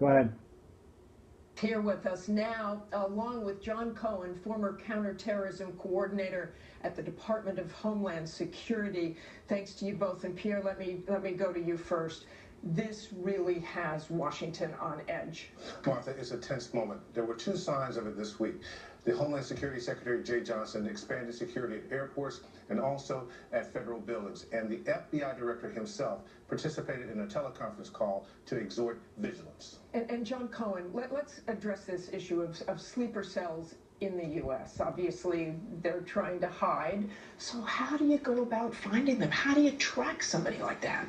Go ahead. Here with us now, along with John Cohen, former counterterrorism coordinator at the Department of Homeland Security. Thanks to you both. And Pierre, let me go to you first. This really has Washington on edge. Martha, it's a tense moment. There were two signs of it this week. The Homeland Security Secretary, Jay Johnson, expanded security at airports and also at federal buildings. And the FBI director himself participated in a teleconference call to exhort vigilance. And John Cohen, let's address this issue of sleeper cells in the U.S. Obviously, they're trying to hide. So how do you go about finding them? How do you track somebody like that?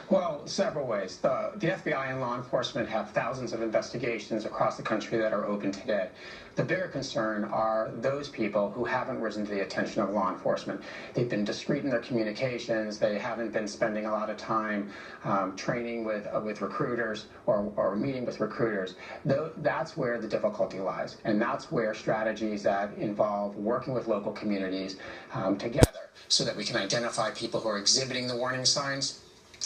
Well, several ways. The FBI and law enforcement have thousands of investigations across the country that are open today. The bigger concern are those people who haven't risen to the attention of law enforcement. They've been discreet in their communications. They haven't been spending a lot of time training with recruiters or meeting with recruiters. That's where the difficulty lies, and that's where strategies that involve working with local communities together so that we can identify people who are exhibiting the warning signs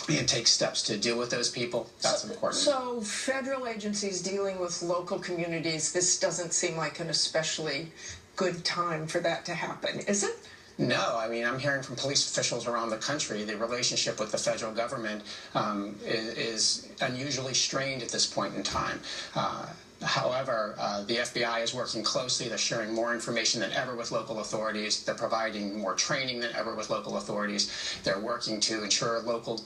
and take steps to deal with those people. That's important. So federal agencies dealing with local communities, this doesn't seem like an especially good time for that to happen, is it? No, I mean, I'm hearing from police officials around the country the relationship with the federal government is unusually strained at this point in time. However, the FBI is working closely. They're sharing more information than ever with local authorities. They're providing more training than ever with local authorities. They're working to ensure local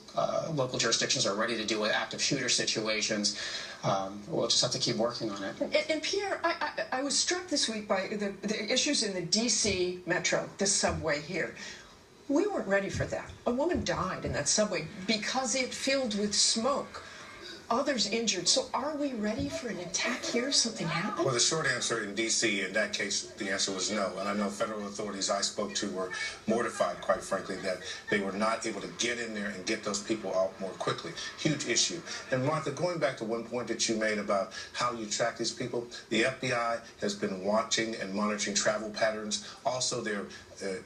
jurisdictions are ready to deal with active shooter situations. We'll just have to keep working on it. And Pierre, I was struck this week by the issues in the D.C. Metro, the subway here. We weren't ready for that. A woman died in that subway because it filled with smoke. Others injured. So are we ready for an attack here? Something happened? Well, the short answer in D.C., in that case, the answer was no. And I know federal authorities I spoke to were mortified, quite frankly, that they were not able to get in there and get those people out more quickly. Huge issue. And Martha, going back to one point that you made about how you track these people, the FBI has been watching and monitoring travel patterns. Also, they're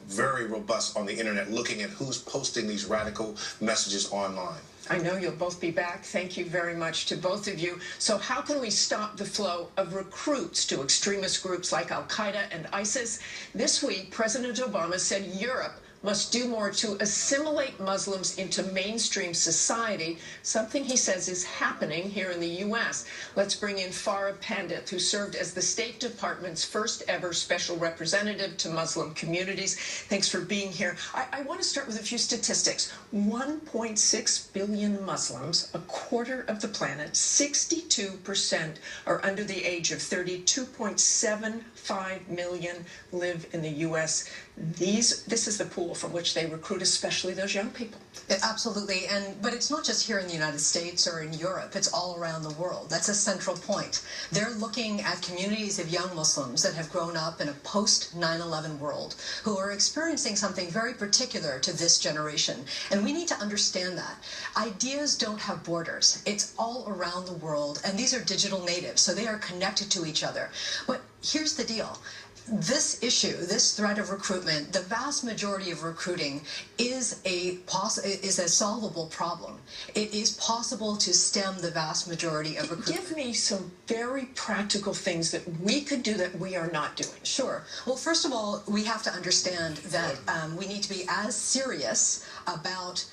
very robust on the internet, looking at who's posting these radical messages online. I know you'll both be back. Thank you very much to both of you. So how can we stop the flow of recruits to extremist groups like Al-Qaeda and ISIS? This week, President Obama said Europe must do more to assimilate Muslims into mainstream society, something he says is happening here in the U.S. Let's bring in Farah Pandit, who served as the State Department's first ever special representative to Muslim communities. Thanks for being here. I want to start with a few statistics. 1.6 billion Muslims, a quarter of the planet, 62% are under the age of 30, 2.75 million live in the U.S. This is the pool from which they recruit, especially those young people. Absolutely, but it's not just here in the United States or in Europe, it's all around the world. That's a central point. They're looking at communities of young Muslims that have grown up in a post-9/11 world who are experiencing something very particular to this generation. And we need to understand that. Ideas don't have borders. It's all around the world, and these are digital natives, so they are connected to each other. But here's the deal. This issue, this threat of recruitment, the vast majority of recruiting is a solvable problem. It is possible to stem the vast majority of recruitment. Give me some very practical things that we could do that we are not doing. Sure. Well, first of all, we have to understand that we need to be as serious about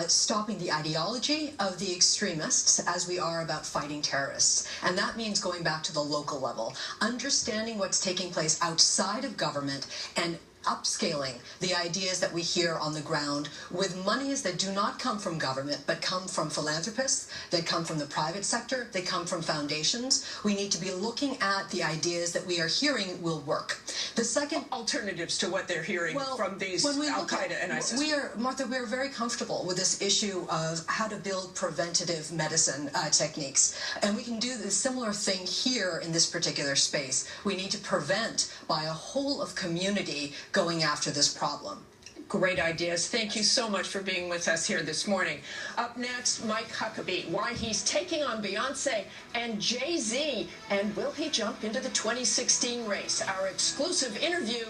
stopping the ideology of the extremists as we are about fighting terrorists. And that means going back to the local level, understanding what's taking place outside of government and upscaling the ideas that we hear on the ground with monies that do not come from government but come from philanthropists, that come from the private sector, they come from foundations. We need to be looking at the ideas that we are hearing will work. The second alternatives to what they're hearing from these Al-Qaeda and ISIS. Martha, we are very comfortable with this issue of how to build preventative medicine techniques. And we can do the similar thing here in this particular space. We need to prevent by a whole of community going after this problem. Great ideas. Thank you so much for being with us here this morning. Up next, Mike Huckabee, why he's taking on Beyonce and Jay-Z, and will he jump into the 2016 race? Our exclusive interview